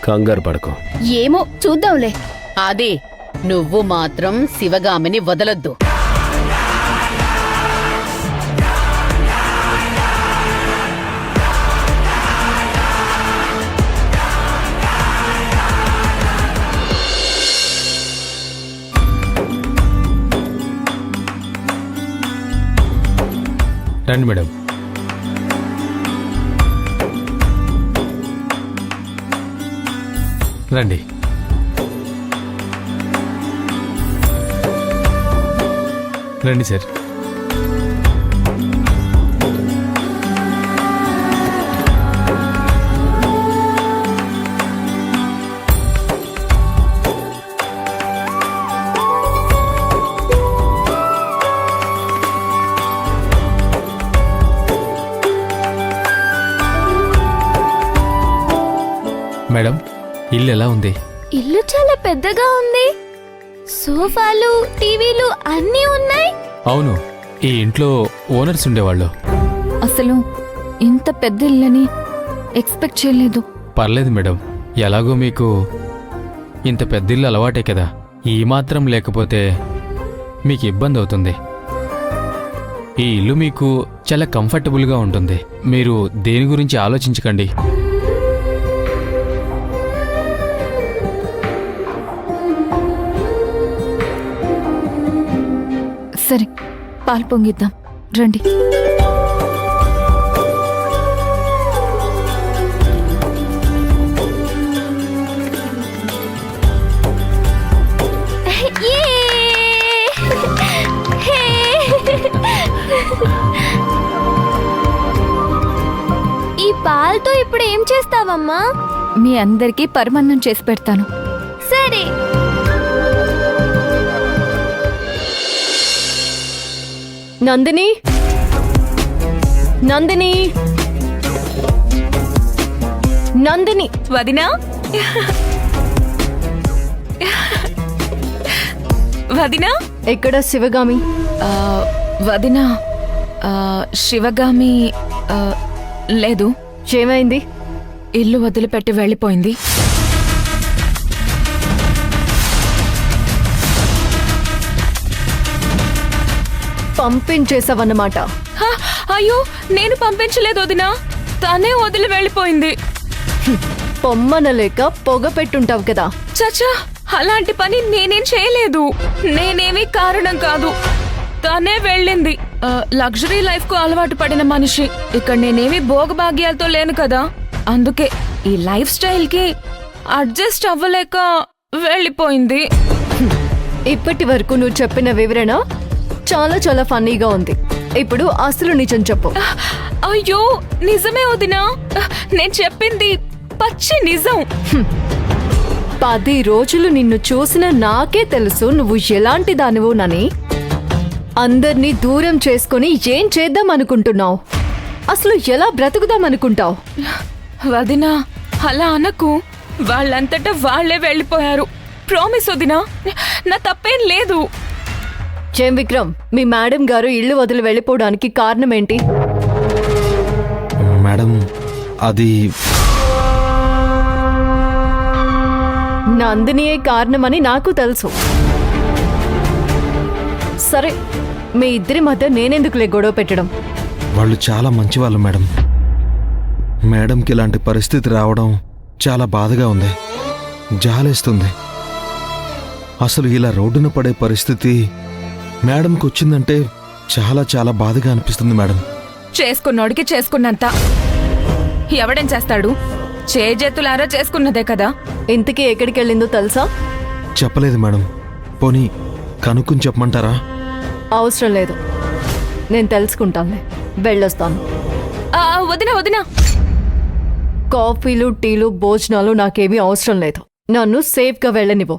కంగారు పడకు. ఏమో చూద్దాంలే. అది నువ్వు మాత్రం శివగామిని వదలొద్దు. రండి మేడం. రండి. రండి సార్. మేడం, ఇల్లు ఎలా ఉంది? ఇల్లు చాలా పెద్దగా ఉంది. సోఫాలు, టీవీలు అన్నీ ఉన్నాయి. అవును, ఈ ఇంట్లో ఓనర్స్ ఉండేవాళ్ళు. అసలు ఇంత పెద్ద ఇల్లని ఎక్స్పెక్ట్ చేయలేదు. పర్లేదు మేడం, ఎలాగో మీకు ఇంత పెద్ద ఇల్లు అలవాటే కదా. ఈ మాత్రం లేకపోతే మీకు ఇబ్బంది అవుతుంది. ఈ ఇల్లు మీకు చాలా కంఫర్టబుల్గా ఉంటుంది. మీరు దేని గురించి ఆలోచించకండి. సరే, పాలు పొంగిద్దాం రండి. ఈ పాలతో ఇప్పుడు ఏం చేస్తావమ్మా? మీ అందరికీ పరమాన్నం చేసి పెడతాను. సరే. నందిని, నందిని, నందిని. వదినా, వదినా, ఎక్కడ శివగామి? వదినా, శివగామి లేదు. ఏమైంది? ఇల్లు వదిలిపెట్టి వెళ్ళిపోయింది. పంపించేసావన్నమాట. అయ్యో, నేను పంపించలేదు వదినా, తనే వదిలి వెళ్ళిపోయింది. పొమ్మనలేక పొగ పెట్టుంటావు కదా. చచ్చా, అలాంటి పని నేనేం చేయలేదు. నేనేమీ కారణం కాదు, తనే వెళ్ళింది. లగ్జరీ లైఫ్ కు అలవాటు పడిన మనిషి. ఇక్కడ నేనేమి భోగభాగ్యాలతో లేను కదా, అందుకే ఈ లైఫ్ స్టైల్ కి అడ్జస్ట్ అవ్వలేక వెళ్ళిపోయింది. ఇప్పటి వరకు నువ్వు చెప్పిన వివరణ చాలా చాలా ఫన్నీగా ఉంది. ఇప్పుడు అసలు నిజం చెప్పు. అయ్యో, నిజమే వదినా, నేను చెప్పింది పచ్చి నిజం. 10 రోజులు నిన్ను చూసిన నాకే తెలుసు నువ్వు ఎలాంటి దానివోనని. అందర్నీ దూరం చేసుకుని ఏం చేద్దాం అనుకుంటున్నావు? అసలు ఎలా బ్రతుకుదాం అనుకుంటావు? వదినా, అలా అనకు. వాళ్ళంతటా వాళ్లే వెళ్ళిపోయారు. ప్రామిస్ వదినా, నా తప్పేం లేదు. జయం విక్రమ్, మీ మేడం గారు ఇల్లు వదిలి వెళ్ళిపోవడానికి కారణం ఏంటి? మేడం, అది నందినియే కారణమని నాకు తెలుసు. సరే, మీ ఇద్దరి మధ్య నేనెందుకులే గొడవ పెట్టడం? వాళ్ళు చాలా మంచివాళ్ళు మేడం. మేడంకి ఇలాంటి పరిస్థితి రావడం చాలా బాధగా ఉంది, జాలేస్తుంది. అసలు ఇలా రోడ్డున పడే పరిస్థితి మేడంకి వచ్చిందంటే చాలా చాలా బాధగా అనిపిస్తుంది మేడం. చేసుకున్నోడికి చేసుకున్నంత ఎవడేం చేస్తాడు? చేజేతులారా చేసుకున్నదే కదా. ఇంతకీ ఎక్కడికి వెళ్ళిందో తెలుసా? చెప్పలేదు మేడం. పోనీ కనుక్కుని చెప్పమంటారా? అవసరం లేదు, నేను తెలుసుకుంటానులే. వెళ్ళొస్తాను. వదినా, వదినా, కాఫీలు, టీలు, భోజనాలు నాకేమీ అవసరం లేదు. నన్ను సేఫ్గా వెళ్ళనివ్వు.